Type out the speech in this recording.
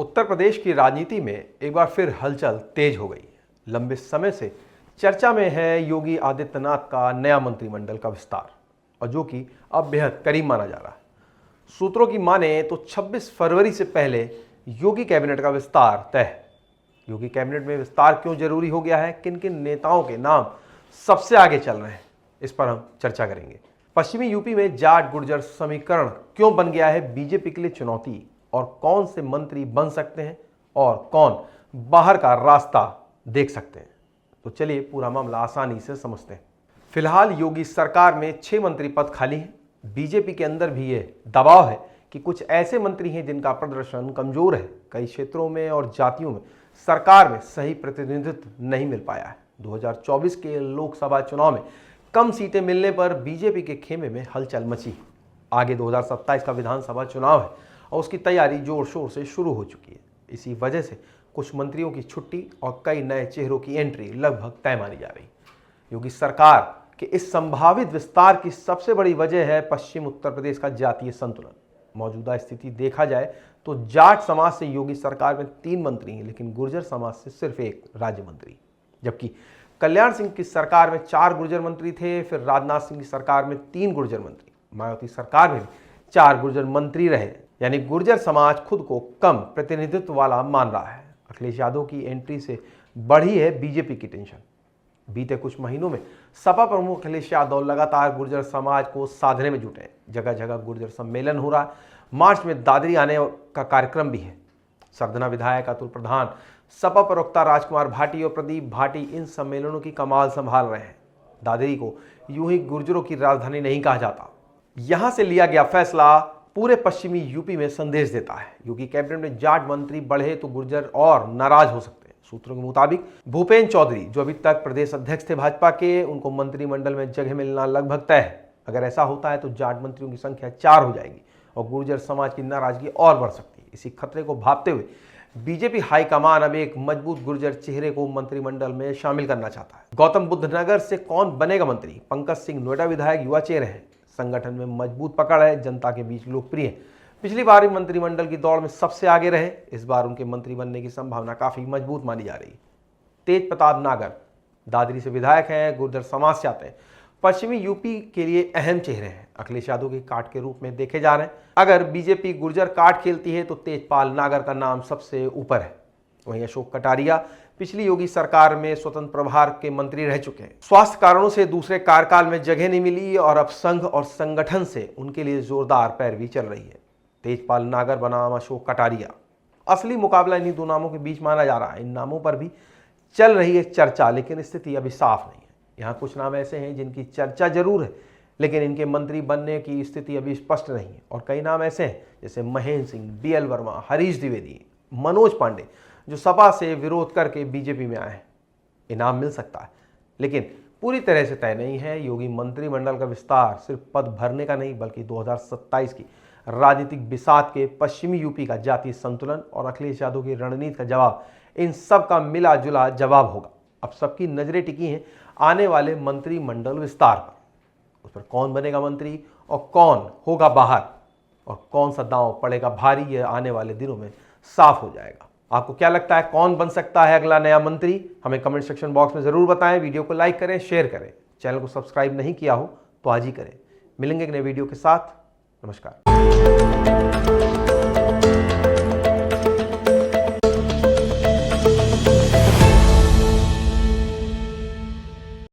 उत्तर प्रदेश की राजनीति में एक बार फिर हलचल तेज हो गई। लंबे समय से चर्चा में है योगी आदित्यनाथ का नया मंत्रिमंडल का विस्तार, और जो कि अब बेहद करीब माना जा रहा है। सूत्रों की माने तो 26 फरवरी से पहले योगी कैबिनेट का विस्तार तय है। योगी कैबिनेट में विस्तार क्यों जरूरी हो गया है, किन किन नेताओं के नाम सबसे आगे चल रहे हैं, इस पर हम चर्चा करेंगे। पश्चिमी यूपी में जाट गुर्जर समीकरण क्यों बन गया है बीजेपी के लिए चुनौती, और कौन से मंत्री बन सकते हैं और कौन बाहर का रास्ता देख सकते हैं। तो चलिए पूरा मामला आसानी से समझते हैं। फिलहाल योगी सरकार में 6 मंत्री पद खाली हैं। बीजेपी के अंदर भी ये दबाव है कि कुछ ऐसे मंत्री हैं जिनका प्रदर्शन कमजोर है। कई क्षेत्रों में और जातियों में सरकार में सही प्रतिनिधित्व नहीं मिल पाया है। 2024 के लोकसभा चुनाव में कम सीटें मिलने पर बीजेपी के खेमे में हलचल मची। आगे 2027 का विधानसभा चुनाव है और उसकी तैयारी जोर शोर से शुरू हो चुकी है। इसी वजह से कुछ मंत्रियों की छुट्टी और कई नए चेहरों की एंट्री लगभग तय मानी जा रही। योगी सरकार के इस संभावित विस्तार की सबसे बड़ी वजह है पश्चिम उत्तर प्रदेश का जातीय संतुलन। मौजूदा स्थिति देखा जाए तो जाट समाज से योगी सरकार में 3 मंत्री हैं, लेकिन गुर्जर समाज से सिर्फ 1 राज्य मंत्री। जबकि कल्याण सिंह की सरकार में 4 गुर्जर मंत्री थे, फिर राजनाथ सिंह की सरकार में 3 गुर्जर मंत्री, मायावती सरकार में भी 4 गुर्जर मंत्री रहे। यानी गुर्जर समाज खुद को कम प्रतिनिधित्व वाला मान रहा है। अखिलेश यादव की एंट्री से बढ़ी है बीजेपी की टेंशन। बीते कुछ महीनों में सपा प्रमुख अखिलेश यादव लगातार गुर्जर समाज को साधने में जुटे हैं। जगह जगह गुर्जर सम्मेलन हो रहा है। मार्च में दादरी आने का कार्यक्रम भी है। सरधना विधायक अतुल प्रधान, सपा प्रवक्ता राजकुमार भाटी और प्रदीप भाटी इन सम्मेलनों की कमाल संभाल रहे हैं। दादरी को यूं ही गुर्जरों की राजधानी नहीं कहा जाता। यहां से लिया गया फैसला पूरे पश्चिमी यूपी में संदेश देता है। योगी कैबिनेट में जाट मंत्री बढ़े तो गुर्जर और नाराज हो सकते हैं। सूत्रों के मुताबिक भूपेंद्र चौधरी, जो अभी तक प्रदेश अध्यक्ष थे भाजपा के, उनको मंत्रिमंडल में जगह मिलना लगभग तय है। अगर ऐसा होता है तो जाट मंत्रियों की संख्या 4 हो जाएगी और गुर्जर समाज की नाराजगी और बढ़ सकती है। इसी खतरे को भांपते हुए बीजेपी हाईकमान अब एक मजबूत गुर्जर चेहरे को मंत्रिमंडल में शामिल करना चाहता है। गौतम बुद्ध नगर से कौन बनेगा मंत्री? पंकज सिंह नोएडा विधायक युवा चेहरे हैं, संगठन में मजबूत पकड़ है, जनता के बीच लोकप्रिय है। पिछली बार मंत्रिमंडल की दौड़ में सबसे आगे रहे। इस बार उनके मंत्री बनने की संभावना काफी मजबूत मानी जा रही है। तेज प्रताप नागर दादरी से विधायक हैं, गुर्जर समाज से आते हैं, पश्चिमी यूपी के लिए अहम चेहरे हैं, अखिलेश यादव के कार्ड के रूप में देखे जा रहे हैं। अगर बीजेपी गुर्जर कार्ड खेलती है तो तेजपाल नागर का नाम सबसे ऊपर है। वहीं अशोक कटारिया पिछली योगी सरकार में स्वतंत्र प्रभार के मंत्री रह चुके हैं। स्वास्थ्य कारणों से दूसरे कार्यकाल में जगह नहीं मिली और अब संघ और संगठन से उनके लिए जोरदार पैरवी चल रही है। तेजपाल नागर बनाम अशोक कटारिया, असली मुकाबला इन्हीं 2 नामों के बीच माना जा रहा है। इन नामों पर भी चल रही है चर्चा, लेकिन स्थिति अभी साफ नहीं है। यहाँ कुछ नाम ऐसे हैं जिनकी चर्चा जरूर है, लेकिन इनके मंत्री बनने की स्थिति अभी स्पष्ट नहीं है। और कई नाम ऐसे हैं जैसे महेंद्र सिंह, BL वर्मा, हरीश द्विवेदी, मनोज पांडे, जो सपा से विरोध करके बीजेपी में आए हैं। इनाम मिल सकता है, लेकिन पूरी तरह से तय नहीं है। योगी मंत्रिमंडल का विस्तार सिर्फ पद भरने का नहीं, बल्कि 2027 की राजनीतिक बिसात के, पश्चिमी यूपी का जातीय संतुलन और अखिलेश यादव की रणनीति का जवाब, इन सब का मिला जुला जवाब होगा। अब सबकी नजरें टिकी हैं आने वाले मंत्रिमंडल विस्तार पर। उस पर कौन बनेगा मंत्री और कौन होगा बाहर, और कौन सा दांव पड़ेगा भारी, ये आने वाले दिनों में साफ हो जाएगा। आपको क्या लगता है कौन बन सकता है अगला नया मंत्री? हमें कमेंट सेक्शन बॉक्स में जरूर बताएं। वीडियो को लाइक करें, शेयर करें। चैनल को सब्सक्राइब नहीं किया हो तो आज ही करें। मिलेंगे एक नए वीडियो के साथ। नमस्कार।